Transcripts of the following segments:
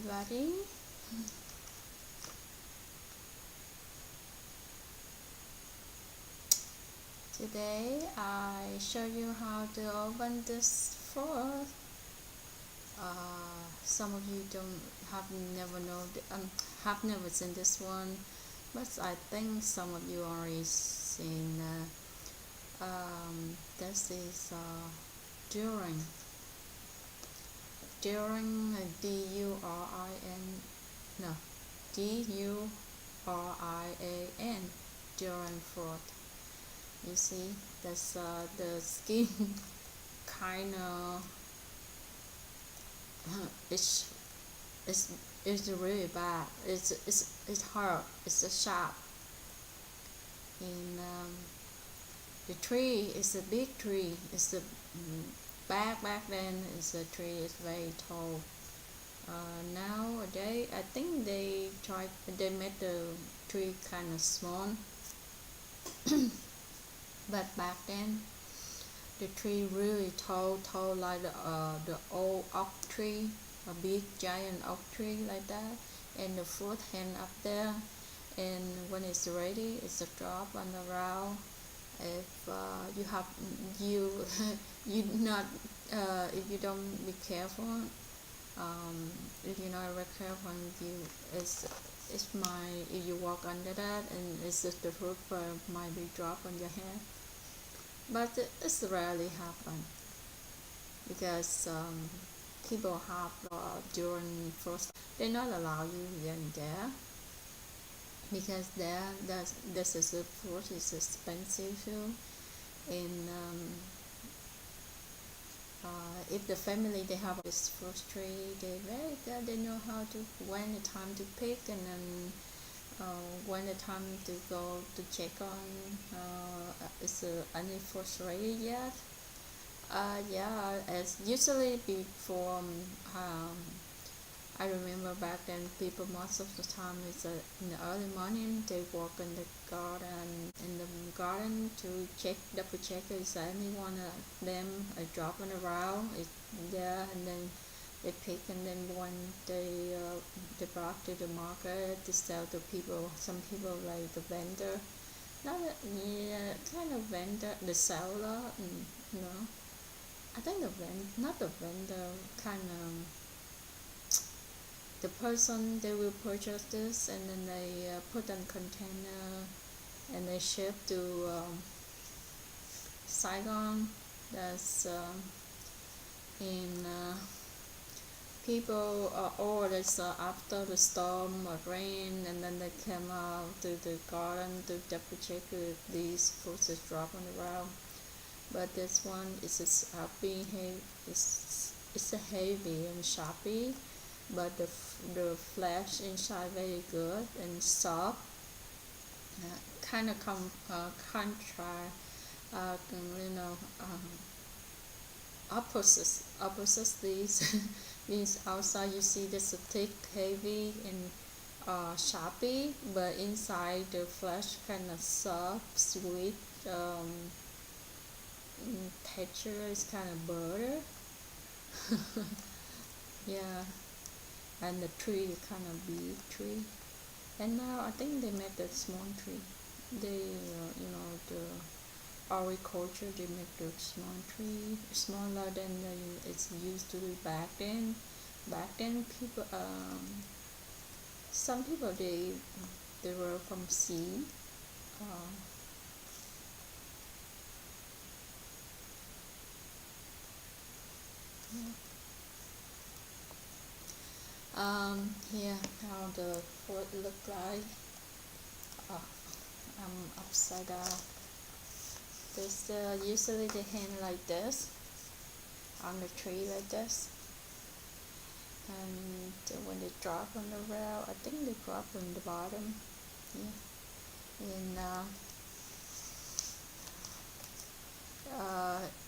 everybody. Today I show you how to open this fruit. Some of you have never seen this one, but I think some of you already seen. This is Durian. Durian, D-U-R-I-N, no, D-U-R-I-A-N, Durian fruit. You see, that's the skin kind of it's really bad. It's hard. It's sharp. And the tree is a big tree. It's a back then is a tree is very tall. Nowadays I think they made the tree kind of small. But back then the tree really tall like the old oak tree, a big giant oak tree like that, and the fruit hang up there, and when it's ready it's a drop on the ground. If if you don't be careful, if you're not very careful, if you walk under that and it's just the fruit might be drop on your head. But it's rarely happen because people have during first they not allow you in there because this is a fruit is expensive too, and if the family they have this fruit tree, they very good. They know how to when the time to pick, and then when the time to go to check on is any fruit ready yet. Yeah, as usually before. I remember back then people most of the time is in the early morning they walk in the garden to double check is anyone of them drop on the ground is there, and then they pick, and then when they brought to the market to sell to people. Some people like the vendor, kind of vendor, the seller, I think not the vendor, kind of the person. They will purchase this and then they put in container and they ship to Saigon. That's in people orders after the storm or rain, and then they come out to the garden to double check if these fruits is drop on the ground. But this one is a sharpy, it's a heavy and sharpy, but the flesh inside very good and soft. Kind of opposites these. Means outside you see this a thick, heavy, and sharpy, but inside the flesh kind of soft, sweet. Texture is kind of butter. Yeah, and the tree is kind of big tree, and now I think they make the small tree. They the agriculture, they make the small tree smaller than it's used to be back then. Back then people some people they were from sea. Here how the fruit look like. I'm upside down. This usually they hang like this on the tree like this, and when they drop on the ground, I think they drop on the bottom. Yeah, and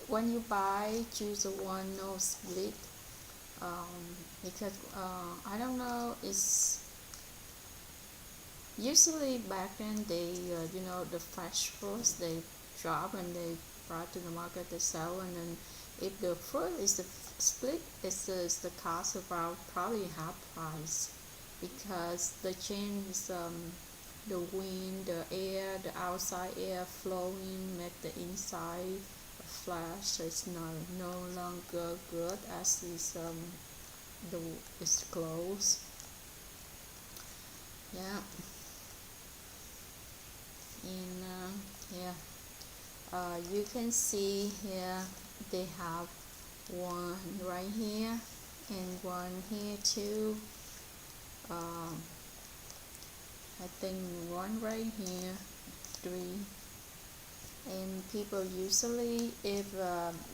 when you buy, choose the one no split. Because I don't know, it's usually back then they the fresh fruits they drop and they brought to the market to sell, and then if the fruit is split is the cost about probably half price, because the change the wind, the air, the outside air flowing make the inside flash, so it's no longer good as it's closed. Yeah. And you can see here they have one right here and one here too. I think one right here, 3. And people usually, if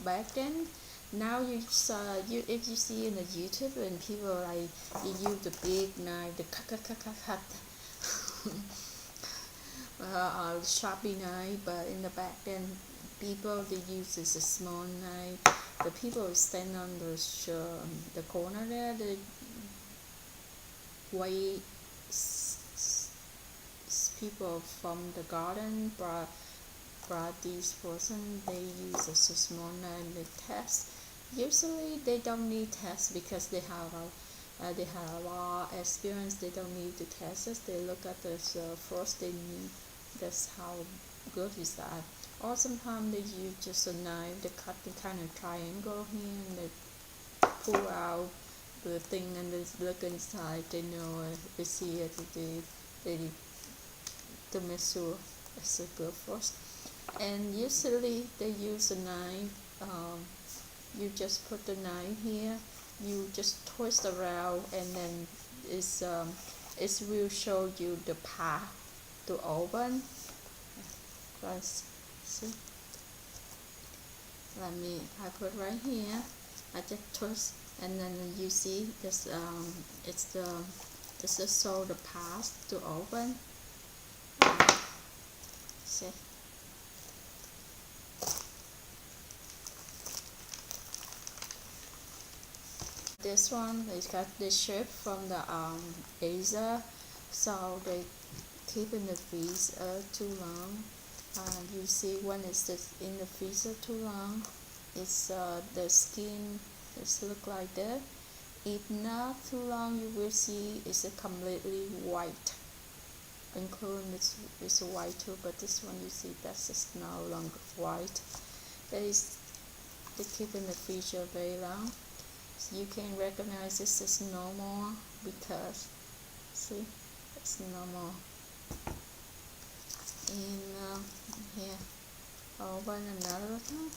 back then, now if you see in the YouTube and people like you use the big knife, the cut sharpie knife, but in the back then people they use a small knife. The people stand on the corner there, the white people from the garden brought this person. They use a small knife. They test. Usually they don't need test because they have a lot of experience. They don't need to test it. They look at this first. They need. That's how good is that. Or sometimes they use just a knife. They cut the kind of triangle here and they pull out the thing and they look inside. They know they see it. They to make sure it's a good first. And usually they use a knife. You just put the knife here. You just twist around and then it will show you the path to open. Let's see. I put right here. I just twist and then you see this. It's just show the path to open. See. This one is got the shape from the Asia, so they keep in the freezer too long. You see when it's in the freezer too long, it's the skin just look like that. If not too long, you will see it's completely white, including it's white too. But this one you see that's just no longer white. They keep in the freezer very long. So you can recognize this is normal because see it's normal. And here open another one.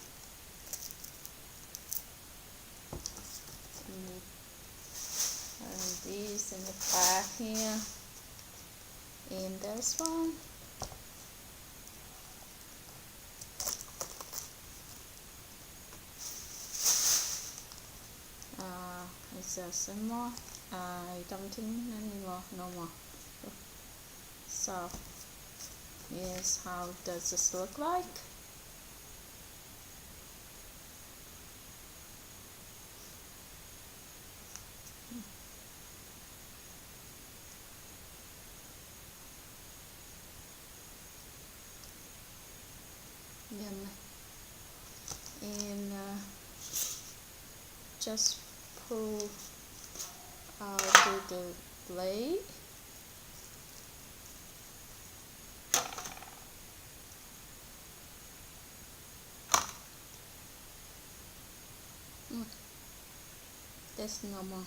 And this in the back here. And this one. It's a symbol. I don't think anymore, no more. So, yes, how does this look like? And just pull out the blade. That's normal.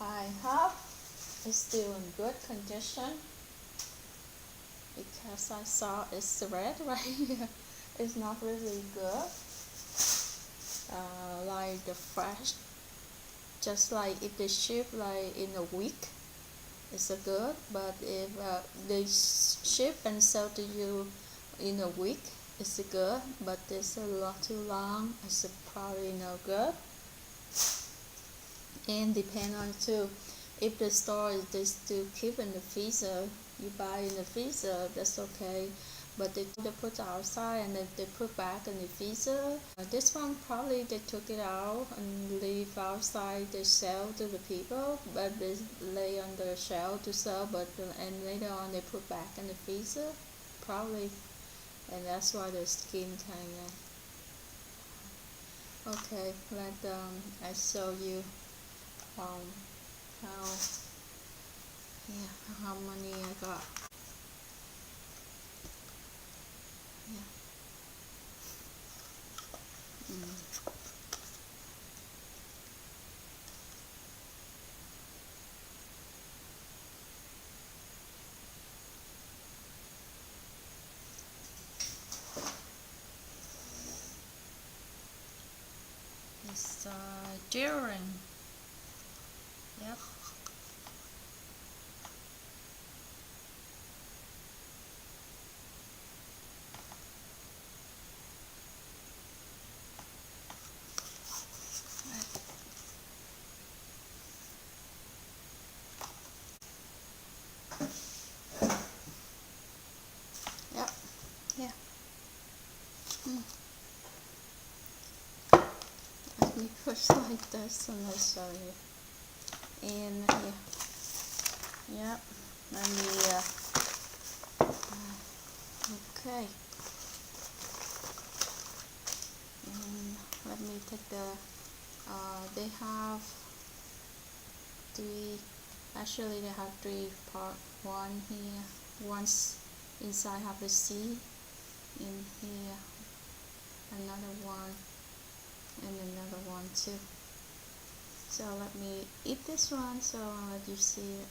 I hope it's still in good condition because I saw it's red right here. It's not really good. Like the fresh, just like if they ship like in a week, it's a good. But if they ship and sell to you in a week, it's a good. But it's a lot too long, it's probably no good. And depend on too, if the store they still keep in the freezer, you buy in the freezer, that's okay. But they put outside and then they put back in the freezer. This one probably they took it out and leave outside. They sell to the people, but they lay on the shelf to sell. But and later on they put back in the freezer, probably. and that's why the skin kind of. Okay, let I show you how how many I got. Yeah. It's Durian. Yep. Yep. Yeah. Let me push like this and I'll show you. And yep. Let me okay. And let me take the they have three, actually they have three part. One here, once inside have the seed, in here another one, and another one too. So let me eat this one so I'll let you see it.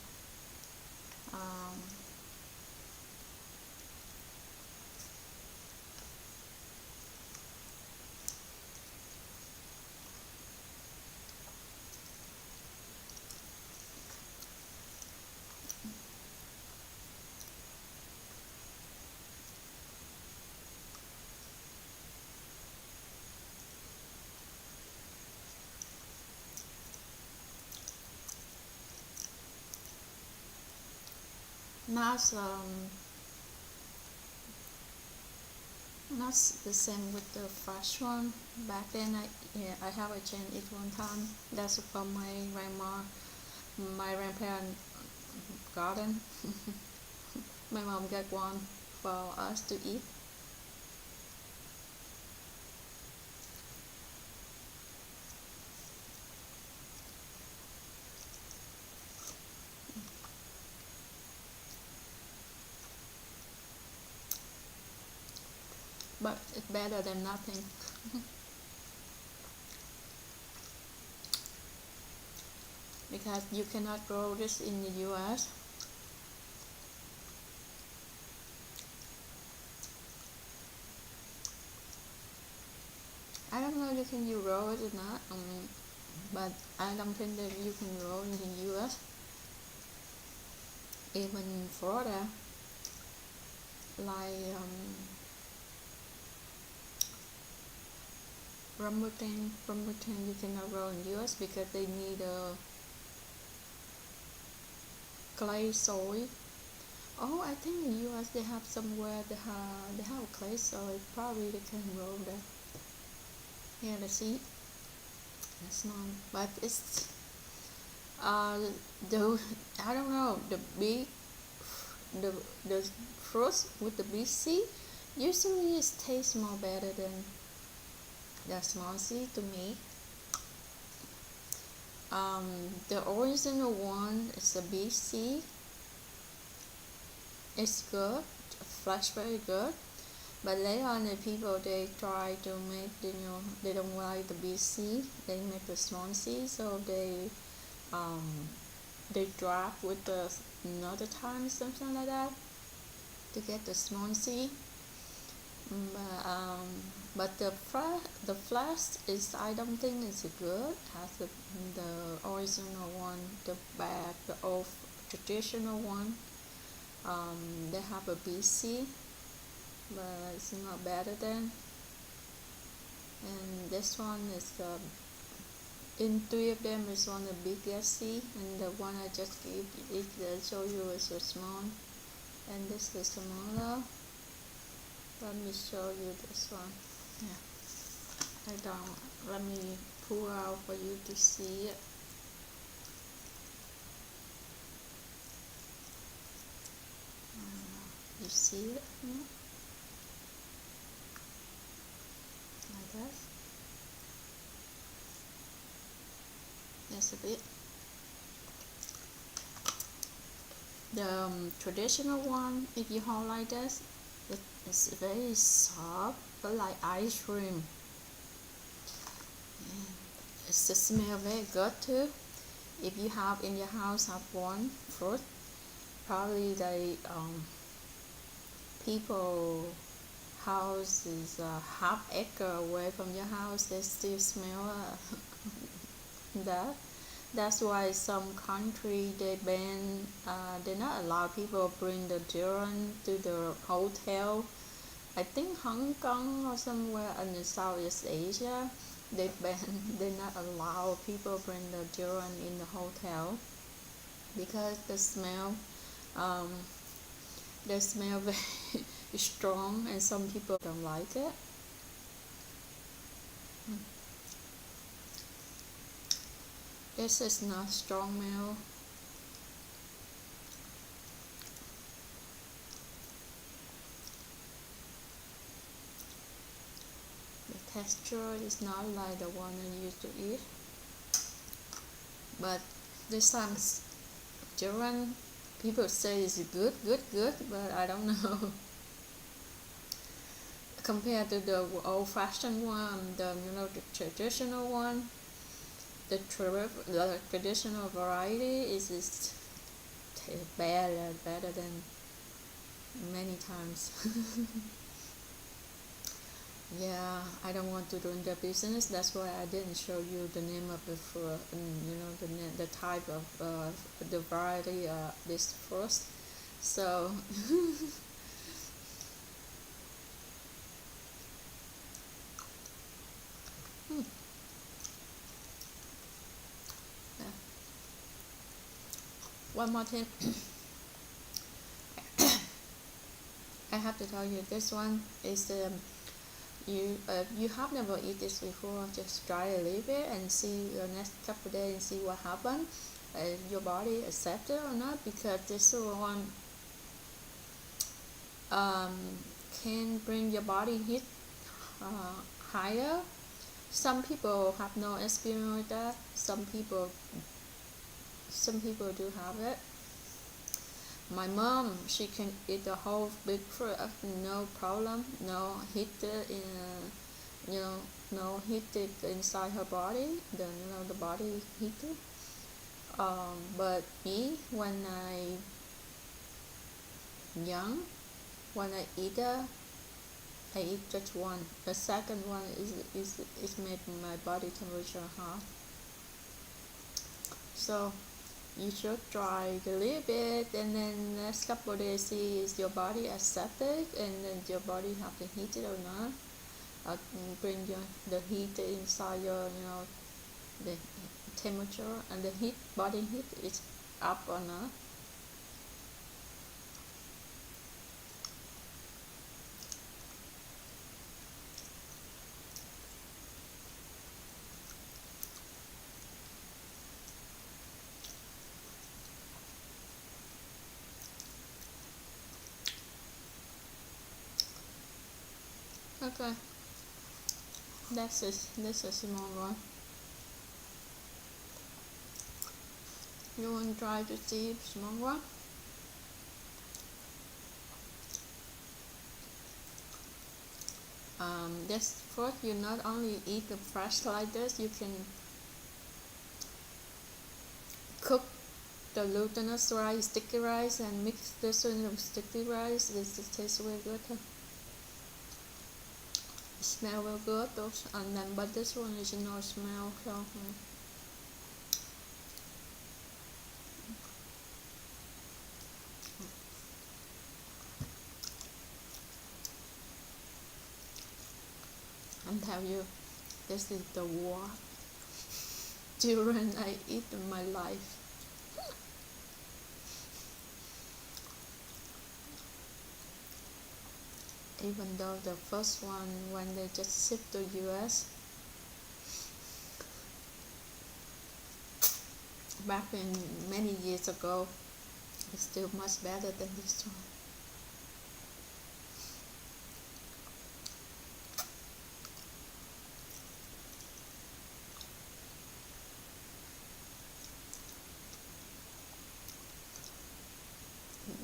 Not not the same with the fresh one. Back then I have a chance eat one time. That's from my grandparent garden. My mom got one for us to eat. But it's better than nothing. Because you cannot grow this in the US. I don't know if you can grow it or not, but I don't think that you can grow in the US. Even in Florida, like rambutan you cannot grow in the US because they need a clay soil. Oh, I think in US they have somewhere they have clay soil. Probably they can grow there. Yeah, the seed. That's not, but it's the I don't know, the big the fruits with the big seed usually it tastes more better than the small seed to me. The original one is a big seed. It's good, flesh very good. But later on, the people they try to make, they don't like the big seed. They make the small seed, so they drop with the another time something like that to get the small seed. But the flesh is I don't think it's good. Has the original one, the bad, the old traditional one. They have a big seed, but it's not better than. And this one is in three of them is one the biggest seed, and the one I just gave it show you is a small, and this is smaller. Let me show you this one. Yeah, I don't. Let me pull out for you to see it. You see it? guess. That's a bit. The traditional one, if you hold like this, it's very soft, but like ice cream. And it's the smell very good too. If you have in your house have one fruit, probably they people house is a half acre away from your house, they still smell that. That's why some country they ban, they not allow people bring the durian to the hotel. I think Hong Kong or somewhere in the Southeast Asia, they ban, they not allow people bring the durian in the hotel because um, the smell very strong, and some people don't like it. This is not strong smell. The texture is not like the one I used to eat, but this time durian people say it's good, but I don't know. Compared to the old-fashioned one, the the traditional one, the traditional variety is better than many times. Yeah, I don't want to ruin the business. That's why I didn't show you the name of the fruit, the type of the variety this first. So yeah. One more thing, I have to tell you, this one is you have never eat this before. Just try a little bit and see the next couple of days and see what happens. Your body accept it or not, because this one can bring your body heat higher. Some people have no experience with that. Some people do have it. My mom, she can eat the whole big fruit, no problem, no heat no heated inside her body, the body heated. But me, when I young, when I eat I eat just one. The second one is made my body temperature high. So you should try a little bit, and then next couple of days see is your body accepted, and then your body have to heat it or not. Bring the heat inside your the temperature and the body heat is up or not. Okay, this is a small one. You want to try to see small one? This fruit, you not only eat the fresh like this, you can cook the glutinous rice, sticky rice, and mix this with sticky rice. This tastes really good. Smell real good, those, and then but this one is no smell, so I'm tell you, this is the worst durian I eat in my life. Even though the first one, when they just shipped to US back in many years ago, it's still much better than this one.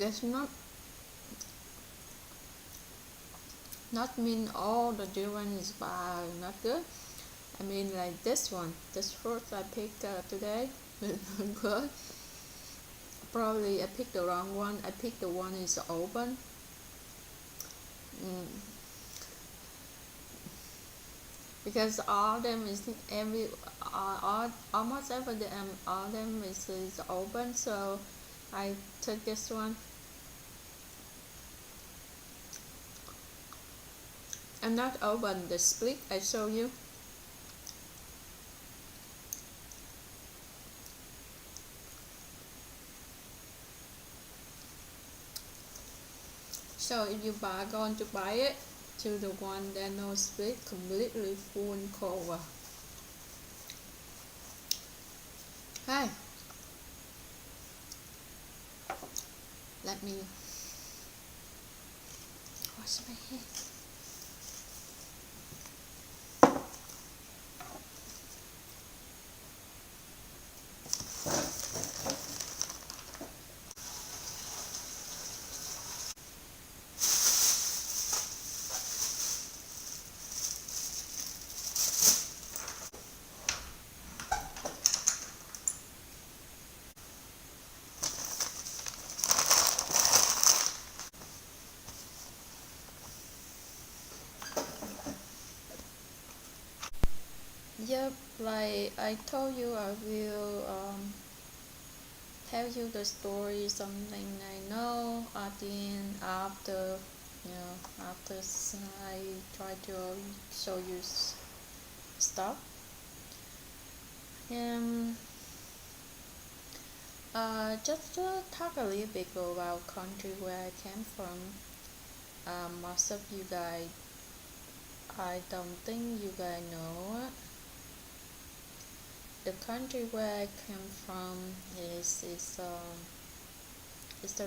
There's not mean all the durian is bad, not good. I mean like this fruit I picked today is not good. Probably I picked the wrong one. I picked the one is open. Because all them is almost every them all them is open, so I took this one. I'm not open the split I show you. So if you going to buy it, to the one that no split, completely full cover. Hi. Let me wash my hands. Yep, like I told you, I will tell you the story, something I know at the end after, after I try to show you stuff. And just to talk a little bit about country where I came from. Most of you guys, I don't think you guys know it. The country where I came from is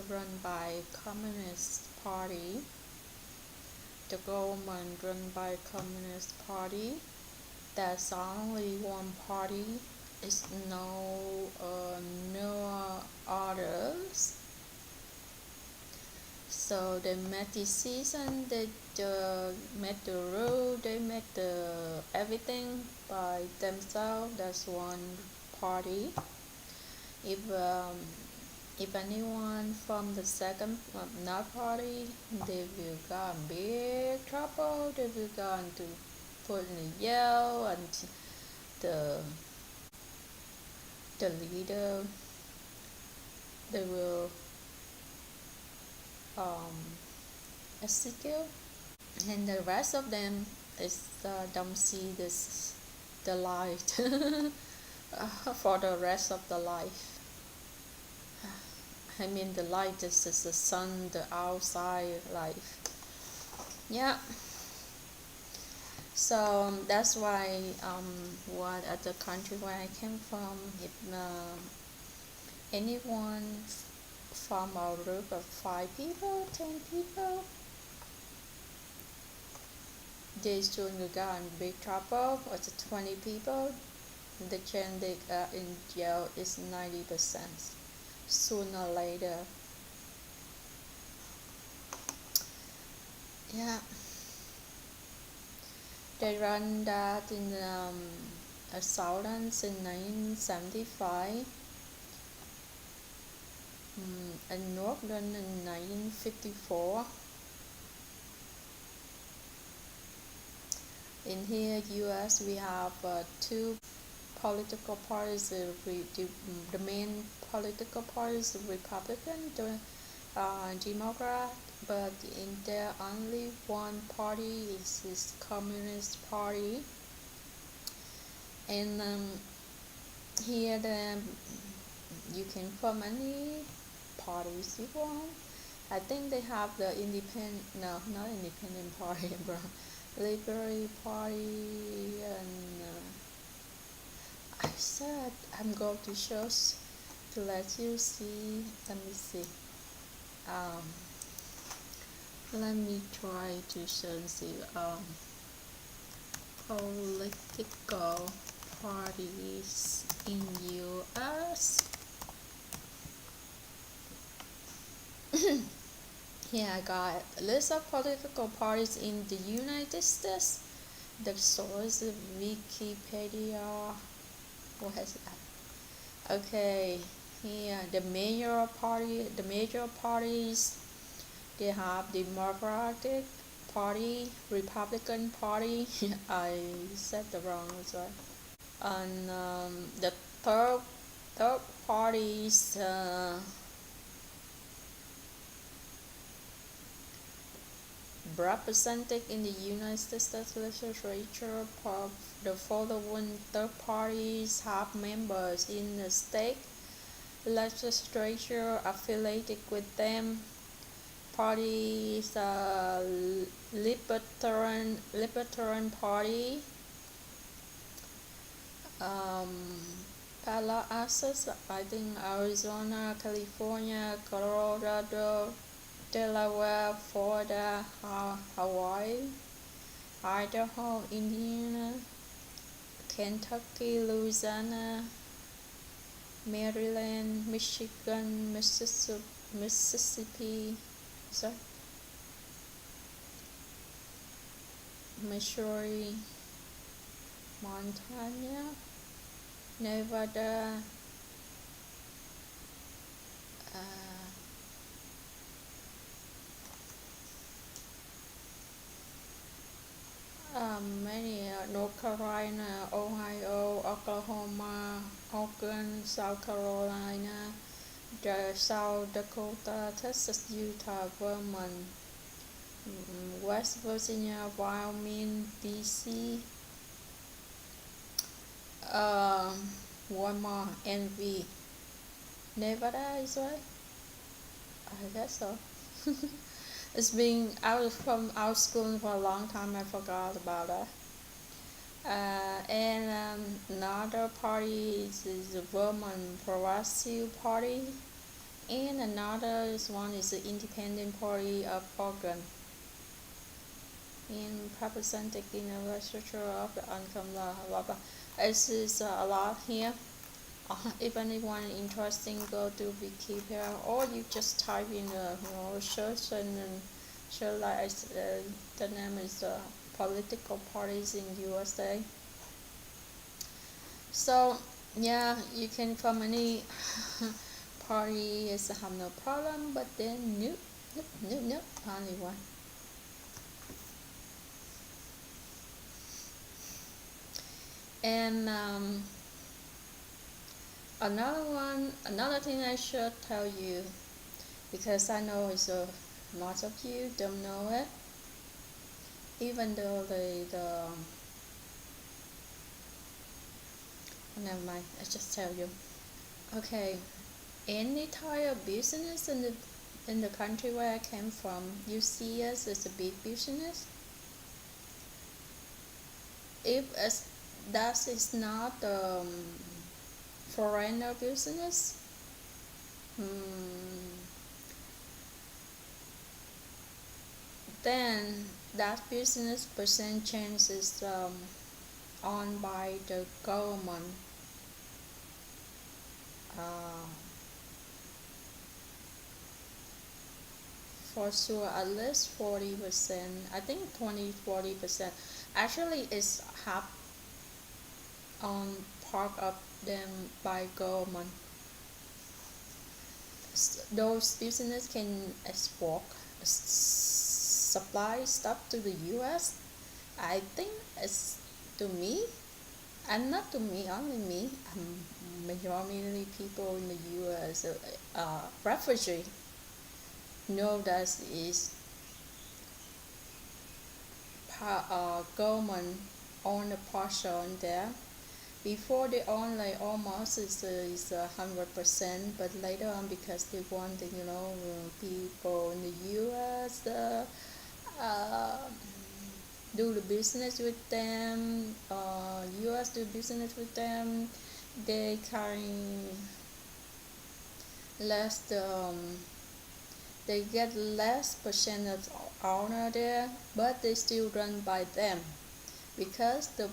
run by Communist Party. The government run by Communist Party. There's only one party. It's no others. So they made decision, they made the rule, they made the everything by themselves. That's one party. If anyone from the second not party, they will get in big trouble. They will go into put in jail, and the leader, they will execute, and the rest of them is don't see the light for the rest of the life. I mean the light is the sun, the outside life. Yeah. So that's why what at the country where I came from, if anyone from a group of 5 people, 10 people, they soon will get in big trouble. Or 20 people, the chance they are in jail is 90%. Sooner or later. Yeah. They run that in Southlands in 1975. And Northern in 1954. In here, US, we have 2 political parties. The main political party is Republican, Democrat, but in there only one party is Communist Party. And here you can form any parties you want. I think they have the not independent party, bro. Liberal Party, and I said I'm going to show to let you see. Let me see. Let me try to show you political parties in US. Here I got a list of political parties in the United States. The source is Wikipedia. What has that? Okay, here the major parties. They have Democratic Party, Republican Party. I said the wrong sorry. And the third party is represented in the United States legislature. The following third parties have members in the state legislature affiliated with them. Parties Libertarian Party, Palaces, I think Arizona, California, Colorado, Delaware, Florida, Hawaii, Idaho, Indiana, Kentucky, Louisiana, Maryland, Michigan, Mississippi, Missouri, Montana, Nevada, many North Carolina, Ohio, Oklahoma, Oregon, South Carolina, South Dakota, Texas, Utah, Vermont, West Virginia, Wyoming, DC, one more, NV, Nevada is right? I guess so. It's been out from our school for a long time. I forgot about that. And another party is the Vermont Progressive Party, and another one is the Independent Party of Oregon. And represented in the legislature of the income blah. It is a lot here. If anyone interesting, go to Wikipedia, or you just type in search and search like the name is political parties in USA. So yeah, you can from any party is have no problem, but then nope, only one. And another thing I should tell you, because I know it's lots of you don't know it, even though never mind, I just tell you. Okay, any type of business in the country where I came from, you see us as a big business. If that is not foreigner business, then that business percent change is owned by the government. For sure, at least 40%. I think 20-40%. Actually, it's half on part of them by government. Those business can export supply stuff to the U.S. I think it's to me, and not to me, only me. Majority people in the U.S. Refugee know that is government own a portion there. Before they own like almost is 100%, but later on because they want people in the U.S. Do the business with them, U.S. do business with them, they carry less they get less percent of owner there, but they still run by them because the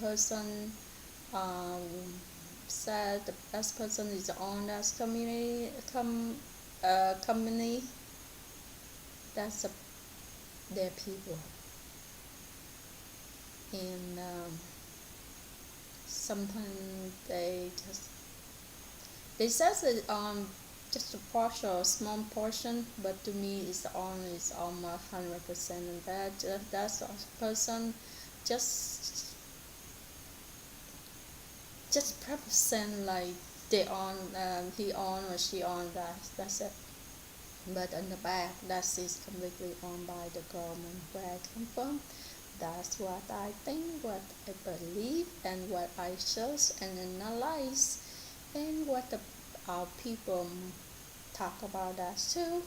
person said the best person is on that company, that's their people. And sometimes they says it on just a partial, a small portion, but to me it's almost 100%, and that's a person just represent like they on he on or she on that's it. But on the back, that is completely owned by the government where I come from. That's what I think, what I believe, and what I search and analyze, and what our people talk about that too.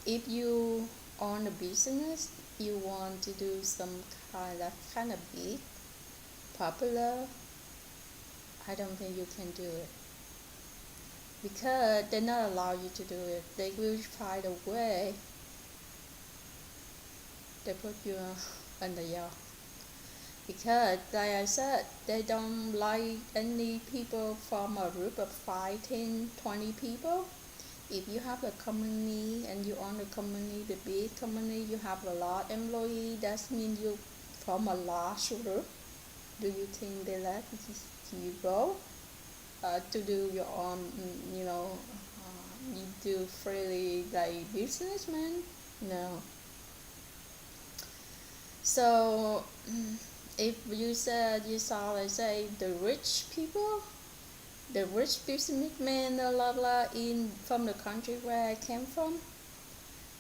If you own a business, you want to do some kind of big, popular, I don't think you can do it, because they not allow you to do it. They will find a way. They put you in the yard, because like I said, they don't like any people from a group of 5, 10, 20 people. If you have a company and you own a company, the big company, you have a lot of employees, that means you from a large group. Do you think they let you go to do your own, you do freely like businessman? No. So if you saw, let's say, the rich people, the rich businessmen, blah blah, in from the country where I came from,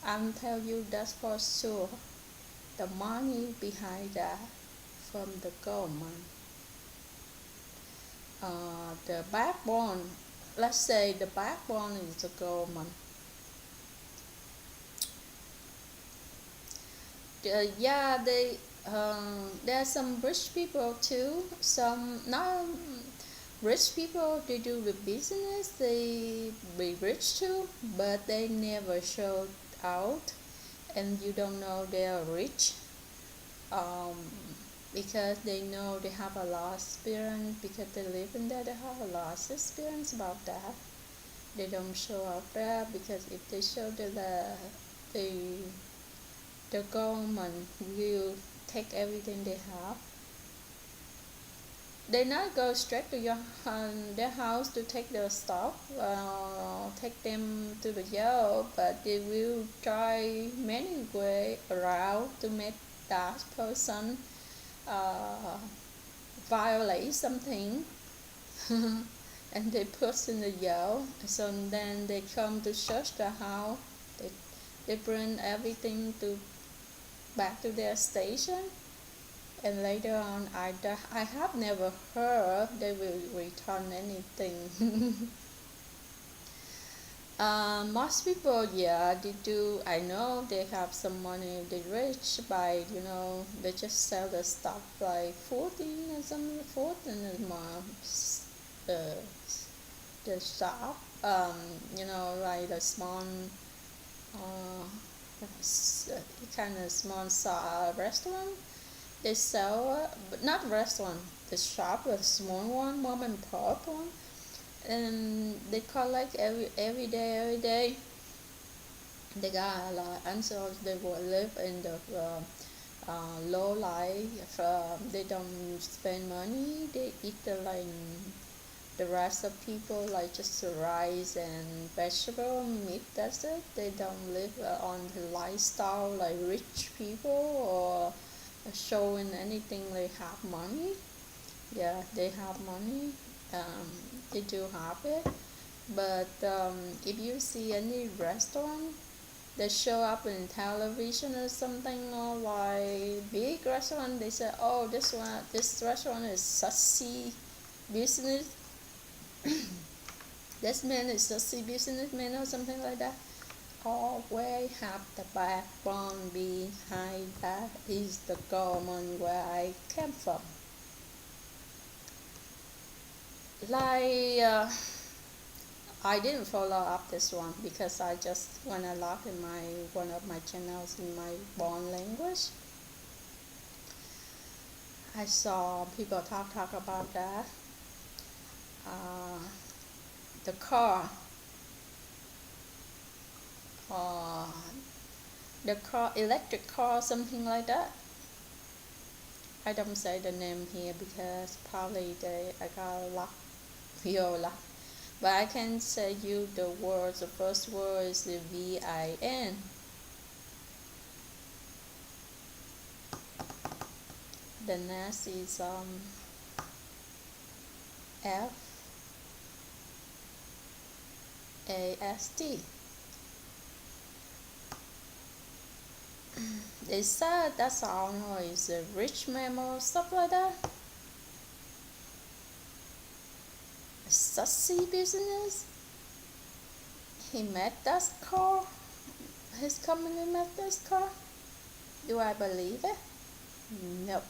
I'm tell you that's for sure. The money behind that from the government. The backbone, let's say the backbone is the government. Yeah, there are some rich people too. Some not rich people. They do the business. They be rich too, but they never show out, and you don't know they are rich. Because they know they have a lot of experience, because they live in there, they have a lot of experience about that. They don't show up there, because if they show the government will take everything they have. They not go straight to their house to take their stuff, take them to the jail, but they will try many ways around to make that person violate something and they put in the jail. So then they come to search the house. They bring everything back to their station, and later on I have never heard they will return anything. Most people, yeah, they do. I know they have some money. They rich by, they just sell the stuff like 14 or something, 14 the shop. Like the small, kind of small restaurant. They sell, but not restaurant. The shop, a small one, mom and pop one. And they collect every day. They got a lot of answers. They will live in the low life. They don't spend money. They eat the rest of people, like just rice and vegetable, meat. That's it. They don't live on the lifestyle like rich people, or showing anything they have money. Yeah, they have money. They do have it, but if you see any restaurant that show up in television or something, or like big restaurant, they say, oh, this restaurant is sussy business. This man is sussy businessman or something like that. Always have the backbone behind that is the government where I came from. Like I didn't follow up this one, because I just, when I log in one of my channels in my born language, I saw people talk about that. Uh, the car, uh, the car, electric car, something like that. I don't say the name here because probably I got a lot, viola. But I can say you the words. The first word is the VIN. The next is FAST. They said that's all I know is a rich man or stuff like that. A sussy business. He made that car. His company made this car. Do I believe it? No.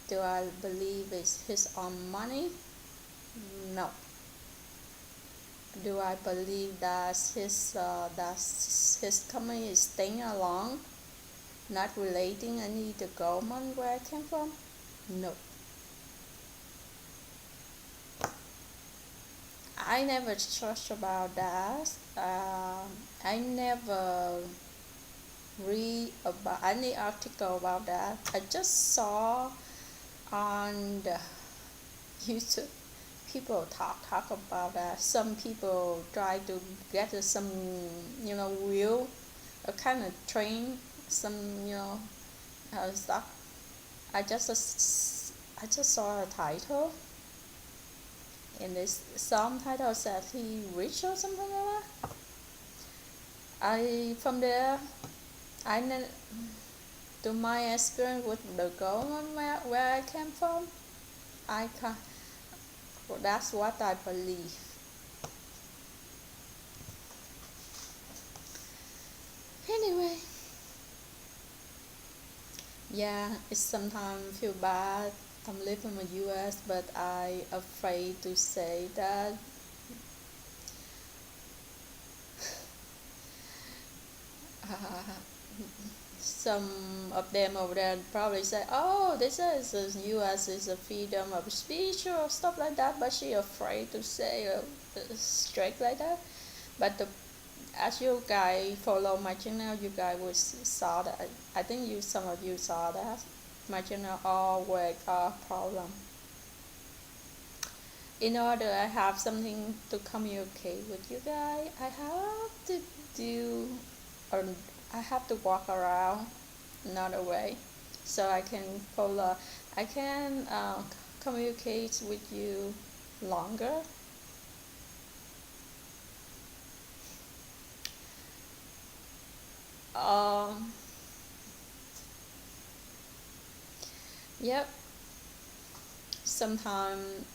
Do I believe it's his own money? No. Do I believe that his company is staying along, not relating any to the government where I came from? No. I never searched about that. I never read about any article about that. I just saw on the YouTube people talk about that. Some people try to get some wheel, a kind of train, some stuff. I just saw a title, and this some title said he rich or something like that. From there, to my experience with the government where I came from, that's what I believe. Anyway, yeah, it's sometimes feel bad. I'm living in the U.S., but I afraid to say that. Some of them over there probably say, "Oh, this is the U.S. is a freedom of speech or stuff like that," but she afraid to say straight like that. But as you guys follow my channel, you guys will saw that. I think some of you saw that my channel always got problem. In order I have something to communicate with you guys, I have to do, or I have to walk around another way, so I can communicate with you longer. Yep. Sometimes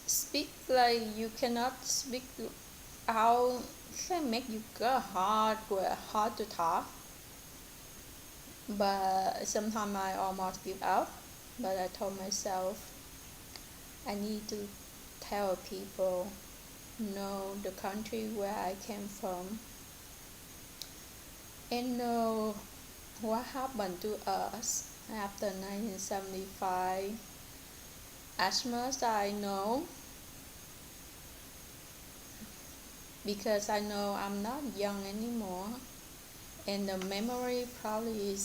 speak like you cannot speak out can make you go hard to talk. But sometimes I almost give up. But I told myself I need to tell people know the country where I came from and know what happened to us after 1975. As much as I know, because I know I'm not young anymore, and the memory probably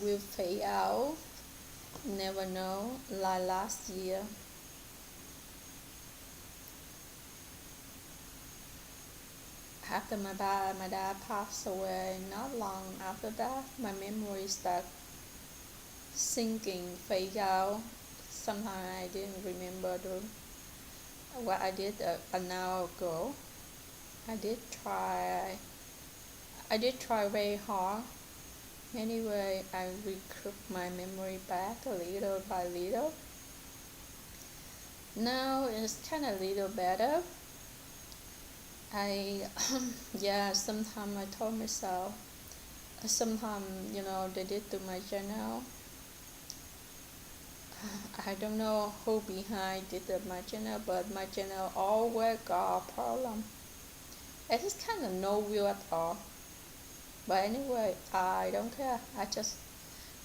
will fade out. Never know, like last year. After my dad passed away, not long after that, my memory started sinking, fade out. Sometimes I didn't remember what I did an hour ago. I did try very hard. Anyway, I recoup my memory back little by little. Now it's kind of little better. Sometimes I told myself, sometimes, they did to my channel. I don't know who behind did my channel, but my channel always got a problem. It is kind of no view at all. But anyway, I don't care. I just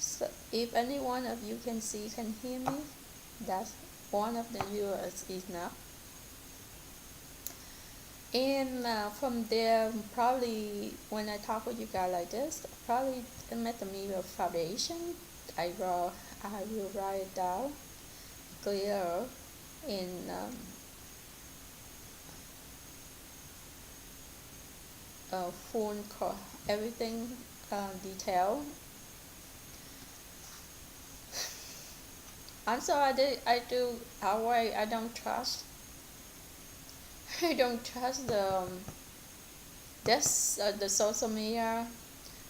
So if any one of you can hear me, that's one of the viewers enough. And from there, probably when I talk with you guys like this, probably make me a foundation. I will write it down clear in full everything detail. Also, I do I don't trust. I don't trust the social media.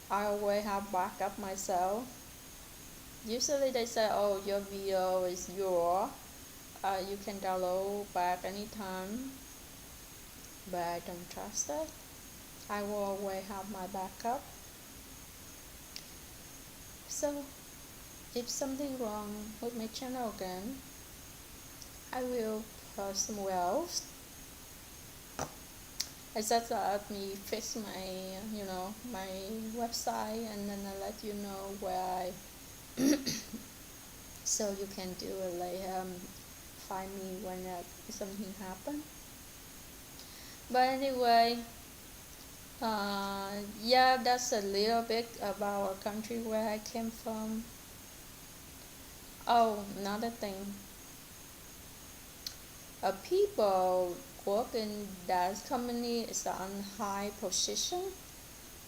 I always have backup myself. Usually they say, oh, your video is yours. You can download back anytime. But I don't trust it. I will always have my backup. So if something wrong with my channel again, I will post somewhere else. I just let me fix my website, and then I let you know where so you can do it later, find me when something happen. But anyway, yeah, that's a little bit about our country where I came from. Oh, another thing. People work in that company is on high position.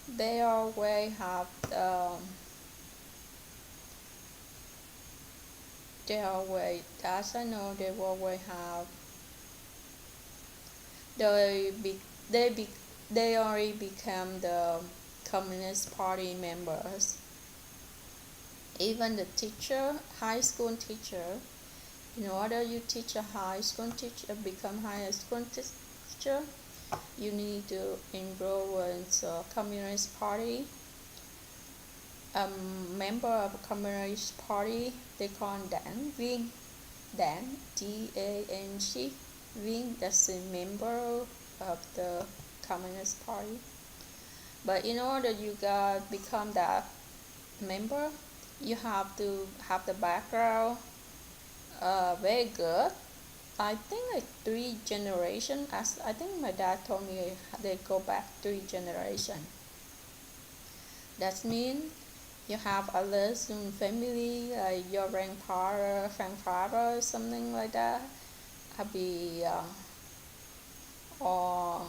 They always have as I know, they always have they already become the Communist Party members. Even the teacher, high school teacher, in order you teach a high school teacher, become high school teacher, you need to enroll in the Communist Party. A member of a Communist Party, they call Dan Viên. Dan, D-A-N-G, Viên, that's a member of the Communist Party. But in order you become that member, you have to have the background very good. I think like 3 generations. I think my dad told me they go back 3 generations. That means you have others in family, like your grandfather, something like that. Or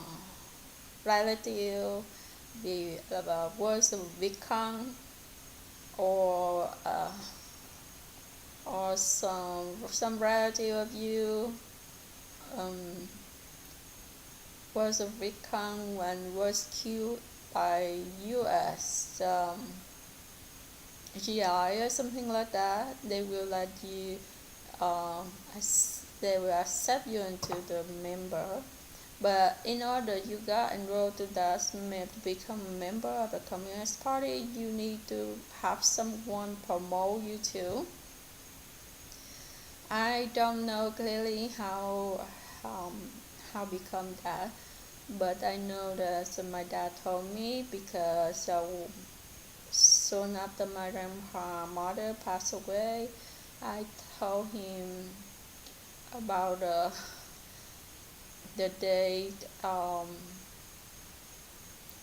relative, was a victim, or some relative of you was a victim and was killed by U.S. GI or something like that. They will let you they will accept you into the member. But in order you got enrolled to that to become a member of the Communist Party, you need to have someone promote you too. I don't know clearly how become that, but I know that my dad told me, because soon after my grandmother passed away, I told him about the day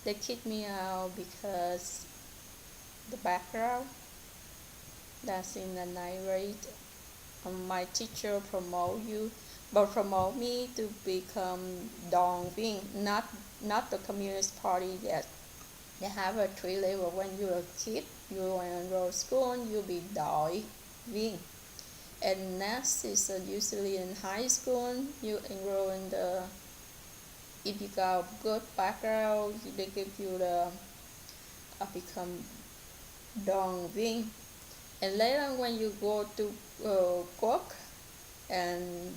they kicked me out because the background that's in the night rate. My teacher promote me to become Durrian, not the Communist Party yet. They have a 3 level. When you're a kid, you enroll school, you'll be Durrian. And next is usually in high school, you enroll in if you got good background, they give you become Durrian. And later when you go to work and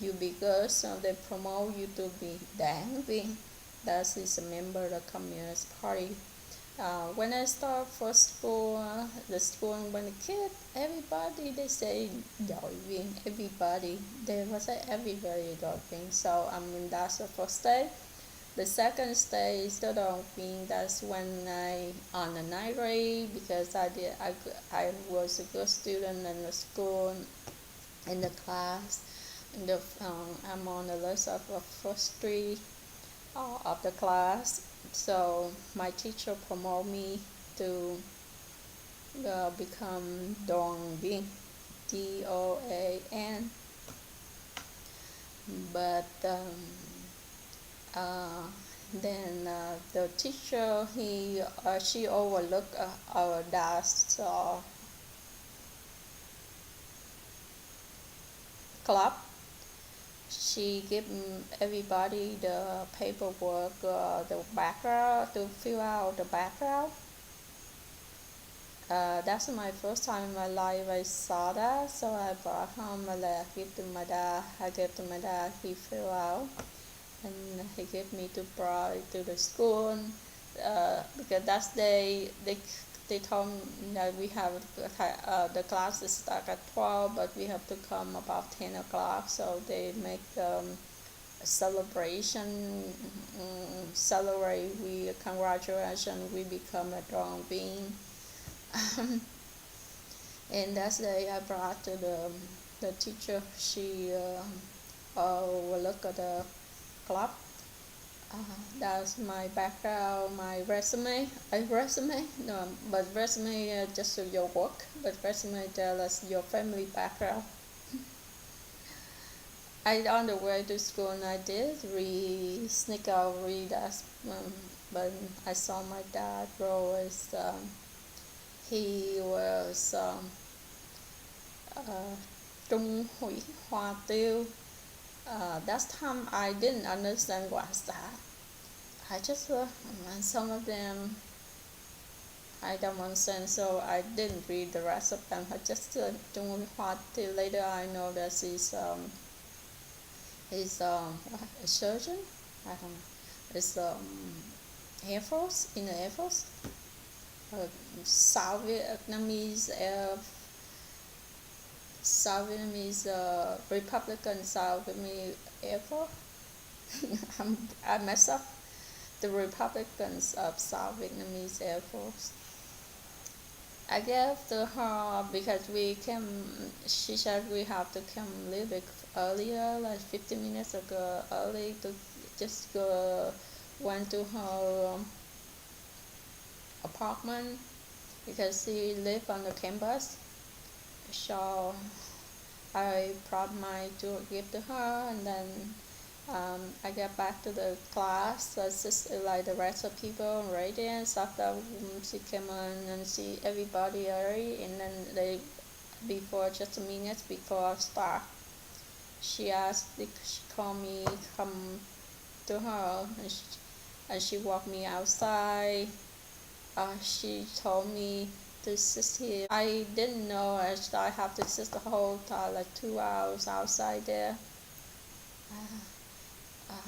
you be good, so they promote you to be Durrian. That is a member of the Communist Party. When I start for school, the school when a kid, everybody they say Durrian. Everybody they will say everybody Durrian. So that's the first day. The second stage, still don't mean that's when I on the night rate because I was a good student in the school, in the class, I'm on the list of the first three of the class. So my teacher promoted me to become Durrian, Doan. But uh, then the teacher she overlooked our dance club. She gave everybody the paperwork, the background to fill out the background. That's my first time in my life I saw that, so I brought home and I gave to my dad. I gave to my dad. He filled out, and he gave me to bring to the school because that's they told me that we have the class is start at 12, but we have to come about 10 o'clock. So they make a celebration, celebrate we congratulations we become a Durrian. And that's the day I brought to the teacher. She will look at the club. That's my background, my resume. Resume? No, but resume just your work. But resume tell us your family background. I on the way to school and I did sneak out read that, but I saw my dad always. He was Trung Hủy Hoa Tiêu. That time I didn't understand what's that. I just and some of them I don't understand, so I didn't read the rest of them. I just Trung Hủy Hoa Tiêu. Later I know that he's a surgeon. I don't know. It's Air Force, in the Air Force. South Vietnamese Republican South Vietnamese Air Force. I messed up. The Republicans of South Vietnamese Air Force. I gave to her because she said we have to come a little bit earlier, like 15 minutes ago early to just go, went to her apartment because she lived on the campus. So I brought my gift to her, and then I got back to the class. So it's just like the rest of people right there. After she came on and see everybody early, and then before just a minute before I start, she called me come to her, and she walked me outside. She told me to sit here. I didn't know I have to sit the whole time, like 2 hours outside there.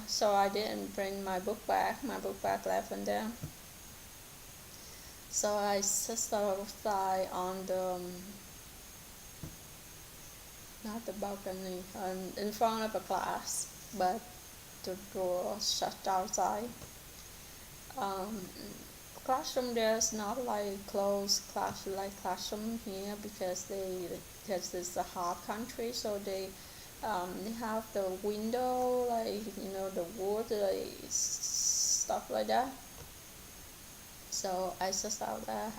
So I didn't bring my book back. My book bag left in there. So I sat outside on the, not the balcony, in front of a class, but the door shut outside. Classroom there's not like closed classroom here because it's a hot country, so they have the window, like the wood, like stuff like that. So I just out there.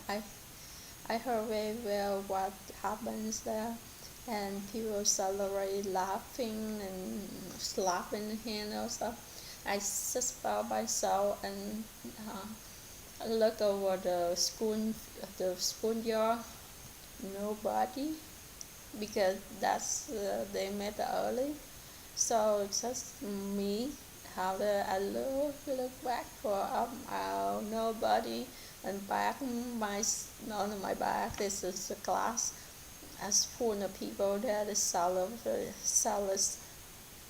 I heard very well what happens there, and people celebrate, laughing and slapping the hand or stuff. I just by myself and I look over the schoolyard. Nobody, because they met early. So it's just me. How I look back for nobody, and back on my back. This is the class as full of people there. The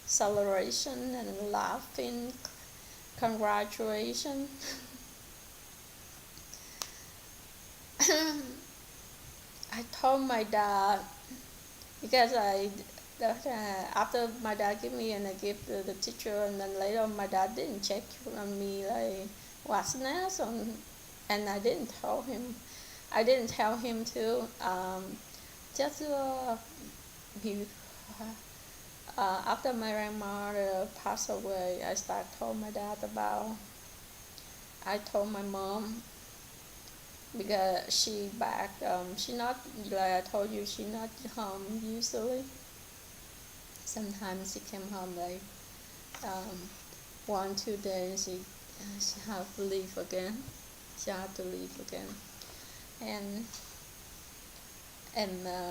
celebration and laughing, congratulations. I told my dad because That after my dad gave me and I gave the teacher, and then later my dad didn't check on me like what's next, and I didn't tell him. I didn't tell him too. Just he, after my grandmother passed away, told my dad about. I told my mom because she not like I told you, she not home usually. Sometimes she came home like 1 2 days. She have to leave again. She had to leave again, and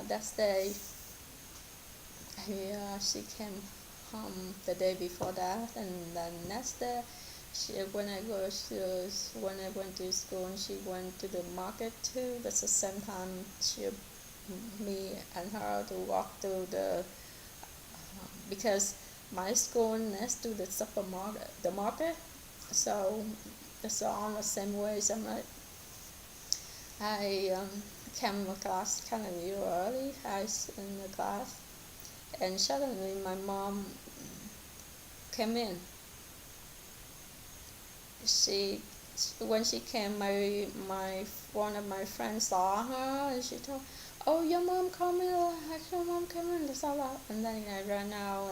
that day she came home the day before that, and the next day when I went to school, and she went to the market too. That's the same time me and her to walk to the because my school next to the supermarket, the market, so it's on the same way. So I came to class kind of early. I was in the class, and suddenly my mom came in. When she came, my one of my friends saw her, and she told, "Oh, your mom coming! Your mom coming!" And then I ran out,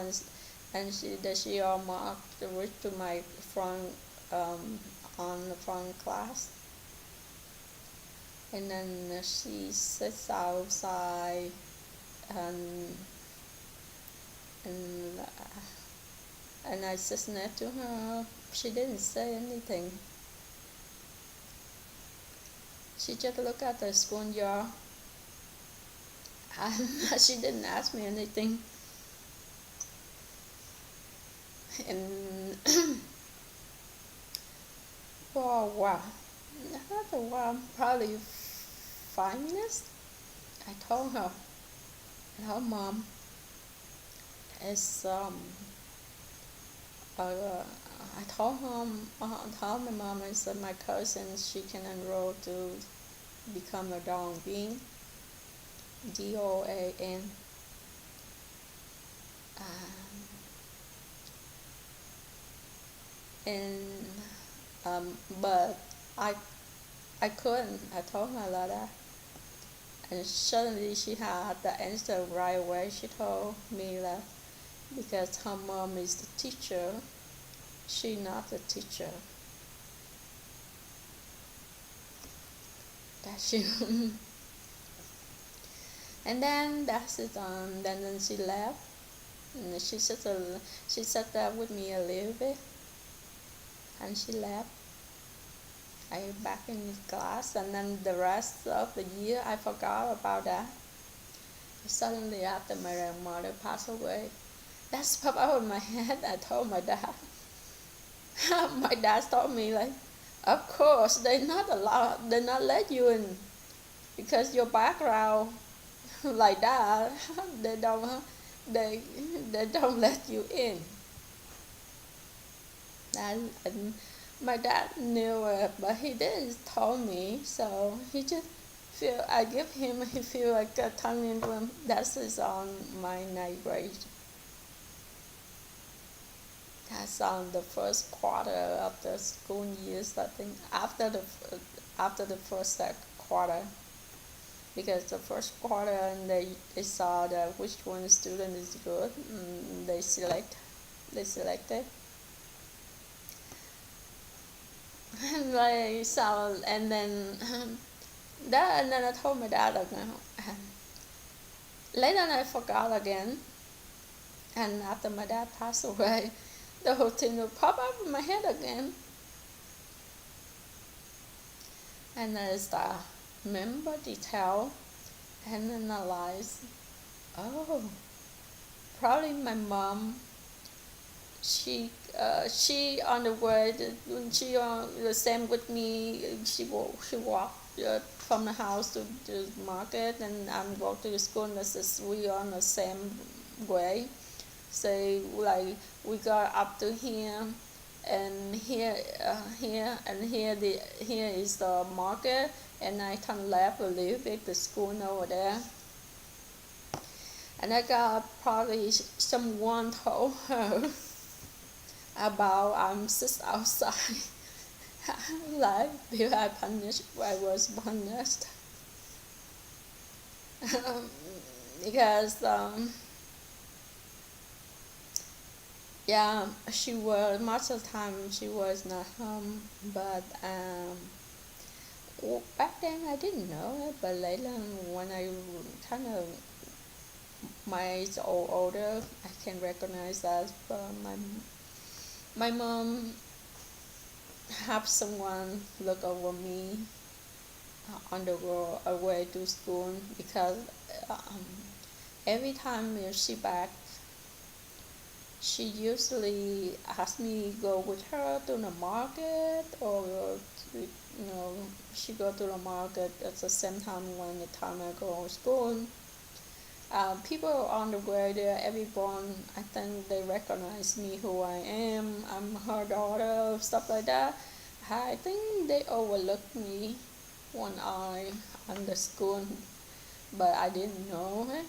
and she almost reached to my front on the front class, and then she sits outside, and and and I sit next to her. She didn't say anything. She just looked at the schoolyard. She didn't ask me anything. And for a while, not a while, probably 5 minutes, I told her, "No, Mom, it's I told my mom, I said my cousin, she can enroll to become a Durrian, Doan. And but I couldn't. I told her like that, and suddenly she had the answer right away. She told me that because her mom is the teacher, she not the teacher. That's you. And then that's it. Then she left, and she sat there with me a little bit, and she left. I back in class, and then the rest of the year I forgot about that. Suddenly after my grandmother passed away, that's popped out of my head. I told my dad. My dad told me like, of course they not let you in because your background like that. they don't they don't let you in. And my dad knew it, but he didn't tell me, so he just I give him, he feel like telling him that is on my night grade. That's on the first quarter of the school years, I think, after the first quarter, because the first quarter and they saw that which one student is good, they selected. And and then and then I told my dad again. Later I forgot again, and after my dad passed away, the whole thing will pop up in my head again, and I start remember detail, and analyze. Oh, probably my mom. She on the way. She on the same with me. She walked from the house to the market, and I'm walk to the school. And we on the same way. So like we got up to here, and here is the market, and I turn left a little bit, the school over there. And I got probably someone told her about I'm just outside. Like, if I punished, I was punished. Because, yeah, she was, most of the time she was not home, but back then I didn't know it, but later when I kind of my age or older, I can recognize that my mom have someone look over me on the road away to school, because um, every time she back, she usually asks me go with her to the market, or she go to the market at the same time when the time I go to school. People on the way there, everyone, I think they recognize me, who I am. I'm her daughter, stuff like that. I think they overlooked me when I on the school, but I didn't know it.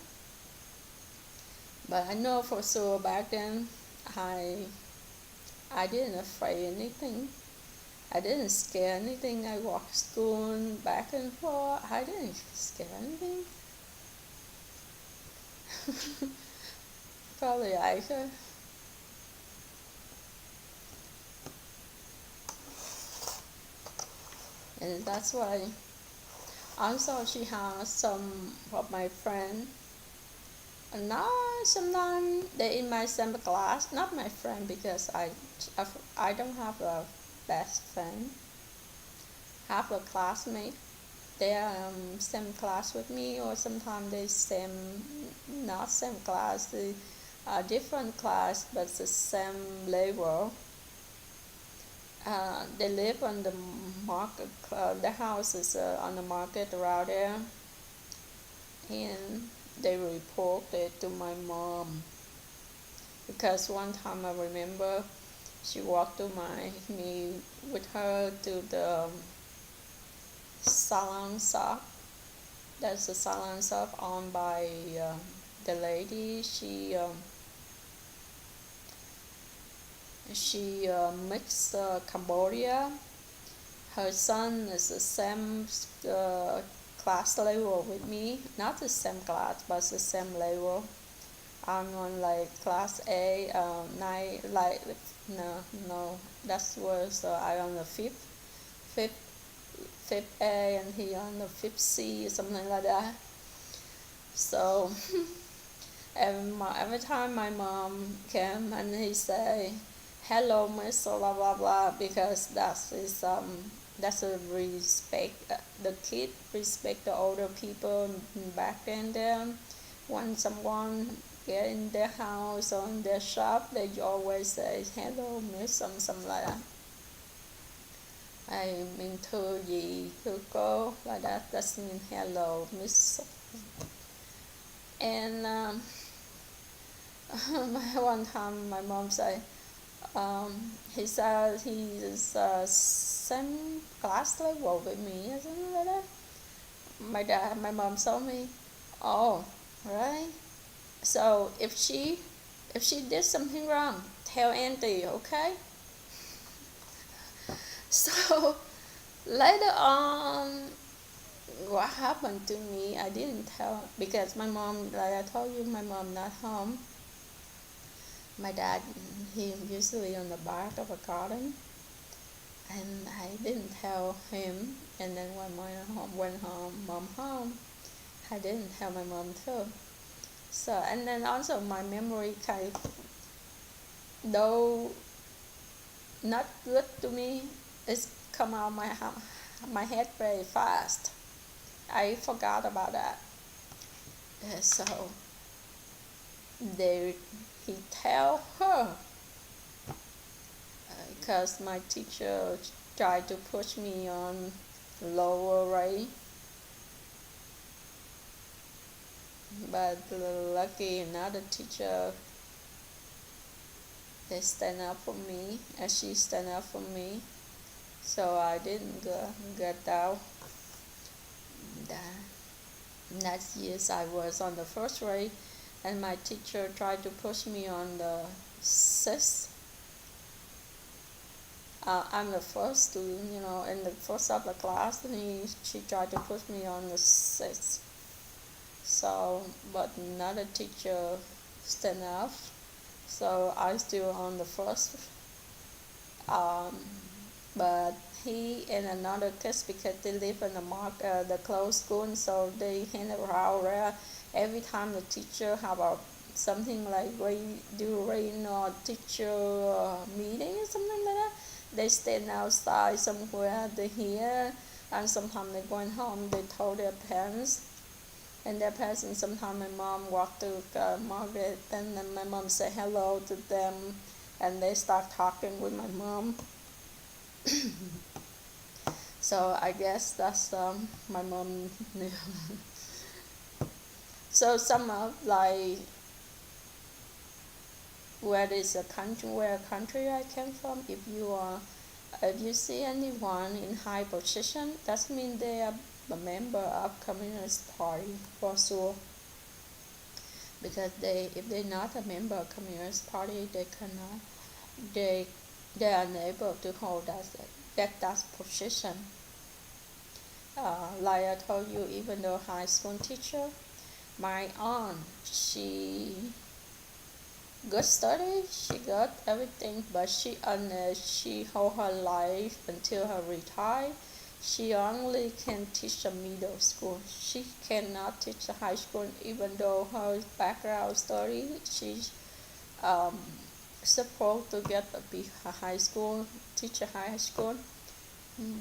But I know for sure back then, I I didn't afraid anything. I didn't scare anything. I walked school back and forth. I didn't scare anything. Probably I could. And that's why also she has some of my friends. And now sometimes they in my same class. Not my friend, because I don't have a best friend. Have a classmate. They are same class with me, or sometimes they same not same class. They are different class but the same level. They live on the market. The house is on the market around there, and they reported to my mom, because one time I remember she walked to me with her to the salon shop. That's a salon shop owned by the lady. She mixed Cambodia. Her son is the same class level with me, not the same class, but the same level. I'm on like class A, nine, like no, that was I on the fifth A, and he on the fifth C, or something like that. So every time my mom came and he say, "Hello, Miss," blah blah blah, because that's a respect. The kid respect the older people back then. Then when someone get in their house or in their shop, they always say, "Hello, Miss," something like that. I mean thưa gì, thưa cô, like that. That's mean hello, Miss. And one time my mom said, he said he is same class level with me, or something like that. My mom told me, oh, right. So if she did something wrong, tell Auntie, okay? So later on, what happened to me, I didn't tell, because my mom, like I told you, my mom not home. My dad, he usually on the back of a garden, and I didn't tell him. And then when my mom home, I didn't tell my mom too. So, and then also my memory kind of, though not good to me, it's come out my head very fast. I forgot about that. So he tell her, because my teacher tried to push me on lower rate, but lucky another teacher, they stand up for me, and she stand up for me, so I didn't get out. Next years I was on the first rate, and my teacher tried to push me on the sixth. I'm the first student, in the first of the class, and she tried to push me on the sixth. So, but another teacher stand up, so I still on the first. But he and another kids, because they live in the closed school, so they hang around there. Every time the teacher have something like Durrian or teacher meeting or something like that, they stand outside somewhere. They hear, and sometimes they're going home. They told their parents, and their parents. And sometimes my mom walked to Margaret, and then my mom say hello to them, and they start talking with my mom. So I guess that's my mom knew. So some of like where a country I came from, if you see anyone in high position, that means they are a member of Communist Party for sure. Because if they're not a member of Communist Party, they cannot, they are unable to get that position. Like I told you, even though high school teacher, my aunt, she good study, she got everything, but she whole her life until her retire, she only can teach a middle school. She cannot teach a high school, even though her background story, she's supposed to get a high school, teach a high school,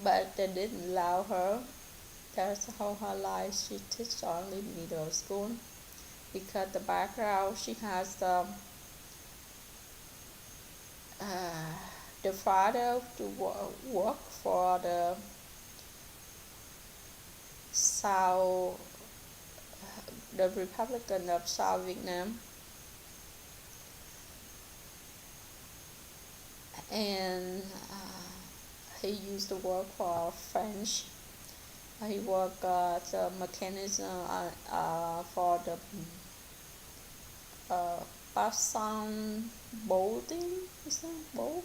but they didn't allow her. That's how her life she teach only middle school, because the background she has the father to work for the South, the Republican of South Vietnam, and he used to work for French. He worked as a mechanism for the Passan boating, is that boat?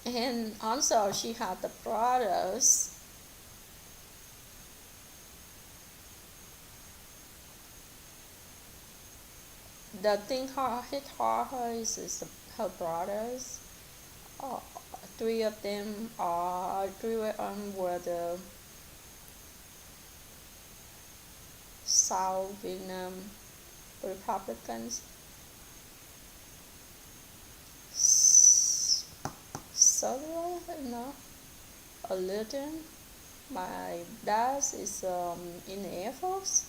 And also she had the brothers. The thing hit her is her brothers. Three of them were the South Vietnam Republicans. So, a little. My dad is in the Air Force.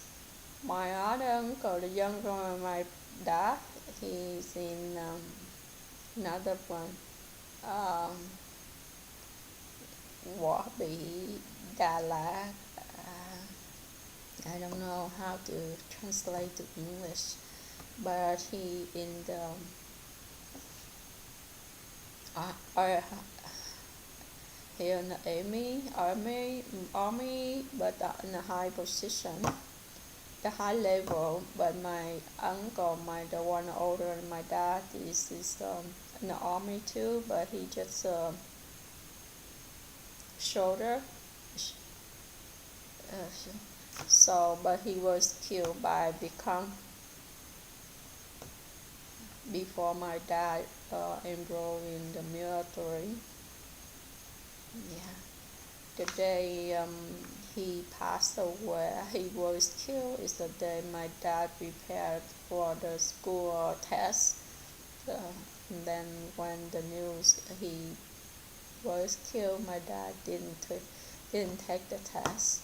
My other uncle, the younger one, my dad, he's in another one. What be Đà Lạt. I don't know how to translate to English, but he in the he in the army, but in a high position, the high level. But my uncle, the one older than my dad, is in the army too, but he just shoulder. So, but he was killed by Vietcong before my dad enrolled in the military. Yeah, the day he passed away, he was killed, is the day my dad prepared for the school test. And then when the news he was killed, my dad didn't take the test.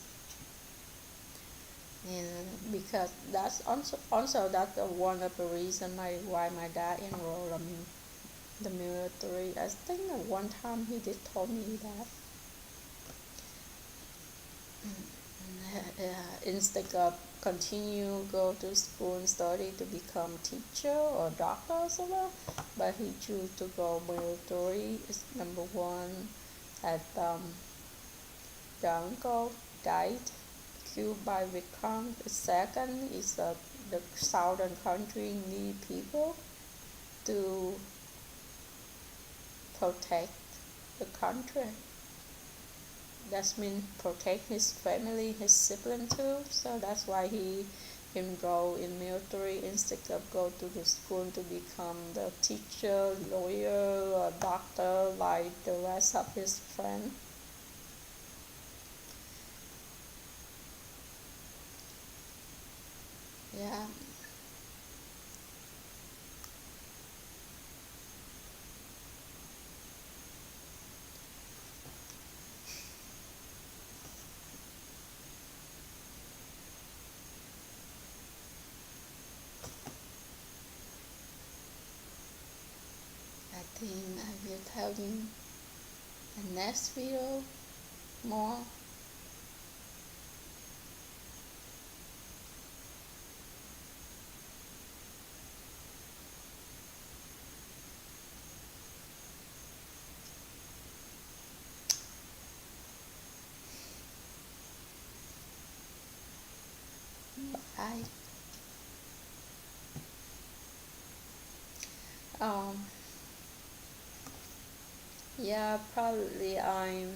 And because that's also that's one of the reasons why my dad enrolled in the military. I think at one time he did told me that instead of continue go to school and study to become teacher or doctor or something, but he chose to go military. Is number one, that the uncle died killed by Vietcong. The second is the southern country need people to protect the country. That means protect his family, his sibling too. So that's why he enrolled in military instead of go to the school to become the teacher, lawyer, or doctor like the rest of his friends. Yeah. I think I will tell you in next video more. Bye. Um, yeah, probably I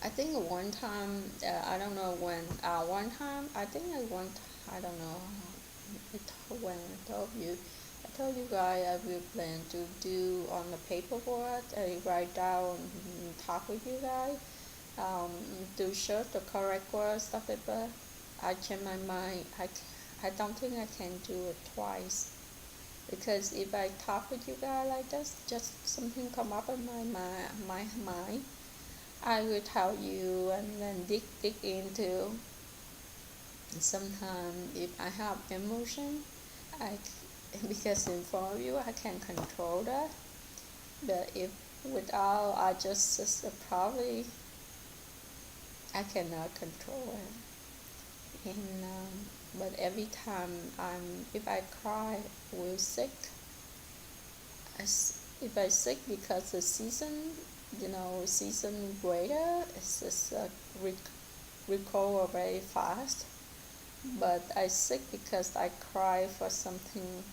think one time, I don't know when, one time, I don't know, when I told you guys I will plan to do on the paperwork, I write down, talk with you guys, to search the correct words, stuff like that. I change my mind, I don't think I can do it twice. Because if I talk with you guys like this, just something come up in my mind, I will tell you and then dig into. Sometimes if I have emotion, I because in front of you I can control that. But if without, I just probably I cannot control it. And but every time if I cry, will sick. If I sick because the season, season greater, it's just recover very fast. But I sick because I cry for something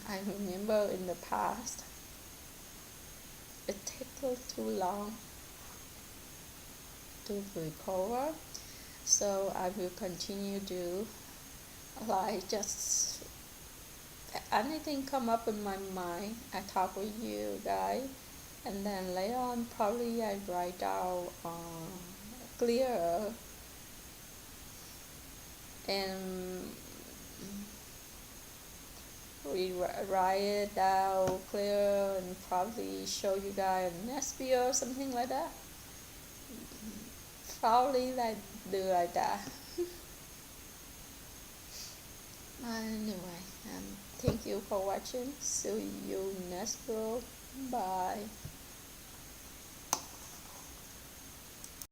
I remember in the past. It takes too long to recover. So I will continue to like just anything come up in my mind, I talk with you guys, and then later on probably I write down clearer and we write it down clear and probably show you guys next video or something like that. Probably like do like that. Anyway, thank you for watching. See you next video. Bye.